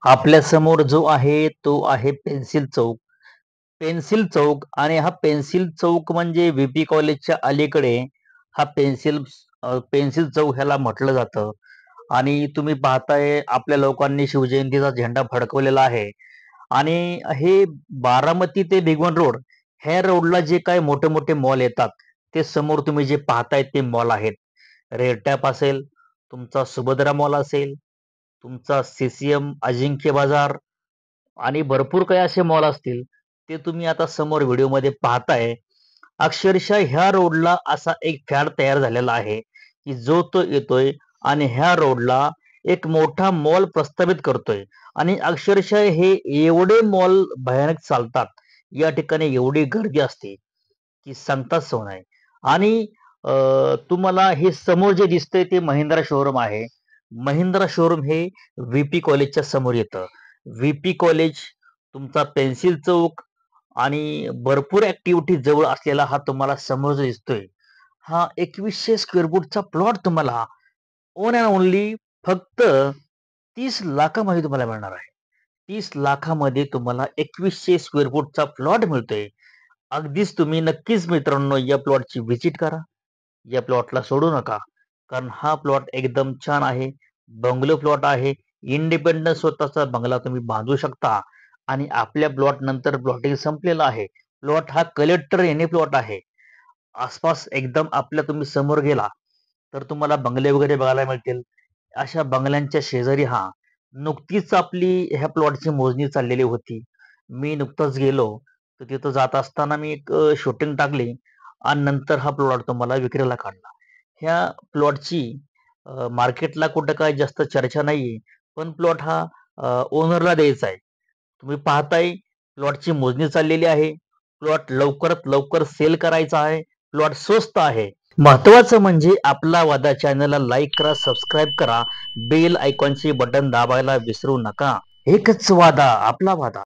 आपल्या समोर जो आहे तो आहे पेन्सिल चौक. पेन्सिल चौक आणि हा पेन्सिल चौक म्हणजे व्ही-पी कॉलेजच्या अलीकडे हा पेन्सिल चौक ह्याला म्हटलं जातं. आणि तुम्ही पाहताय आपल्या लोकांनी शिवजयंतीचा झेंडा फडकवलेला आहे. आणि हे बारामती ते भिगवण रोड ह्या रोडला जे काही मोठे-मोठे मॉल येतात, ते समोर तुम्ही जे पाहताय ते मॉल आहेत. रेड टॅप असेल, तुमचा सुभद्रा मॉल असेल, तुमचा सी अजिंक्य बाजार आणि भरपूर काही असे मॉल असतील, ते तुम्ही आता समोर व्हिडिओमध्ये पाहताय. अक्षरशः ह्या रोडला असा एक फॅड तयार झालेला आहे, की जो तो येतोय आणि ह्या रोडला एक मोठा मॉल प्रस्थापित करतोय आणि अक्षरशः हे एवढे मॉल भयानक चालतात. या ठिकाणी एवढी गर्दी असते, की सांगताच सोय नाही. आणि तुम्हाला हे समोर जे दिसतंय ते महिंद्रा शोरूम आहे. महिंद्रा शोरूम हे व्ही-पी कॉलेजच्या समोर येतं. व्ही-पी कॉलेज, तुमचा पेन्सिल चौक आणि भरपूर ॲक्टिव्हिटी जवळ असलेला हा तुम्हाला समोर जो दिसतोय, हा 2100 स्क्वेअर फूटचा प्लॉट तुम्हाला ओन अँड ओन्ली फक्त 30,00,000मध्ये तुम्हाला मिळणार आहे. 30,00,000मध्ये तुम्हाला 2100 स्क्वेअर फूटचा प्लॉट मिळतोय. अगदीच तुम्ही नक्कीच मित्रांनो या प्लॉटची व्हिजिट करा. या प्लॉटला सोडू नका. कारण हा प्लॉट एकदम छान आहे. बंगलो प्लॉट आहे. इंडिपेंडंट स्वतःचा बंगला तुम्ही बांधू शकता आणि आपल्या प्लॉट नंतर प्लॉटिंग संपलेलं आहे. प्लॉट हा कलेक्टर एने प्लॉट आहे. आसपास एकदम आपल्या तुम्ही समोर गेला, तर तुम्हाला बंगले वगैरे बघायला मिळतील. अशा बंगल्यांच्या शेजारी नुकतीच आपली ह्या प्लॉटची मोजणी चाललेली होती. मी नुकतंच गेलो, तर तिथं जात असताना मी एक शूटिंग टाकली आणि नंतर हा प्लॉट तुम्हाला विक्रीला काढला. ह्या प्लॉटची मार्केटला कुठं काय जास्त चर्चा नाहीये, पण प्लॉट ओनरला द्यायचा आहे. तुम्ही पाहताय प्लॉटची मोजणी चाललेली आहे. प्लॉट लवकरात लवकर सेल करायचा आहे. प्लॉट स्वस्त आहे. महत्वाचं म्हणजे आपला वादा चॅनलला लाईक करा, सबस्क्राईब करा, बेल आयकॉनचे बटन दाबायला विसरू नका. एकच वादा, आपला वादा.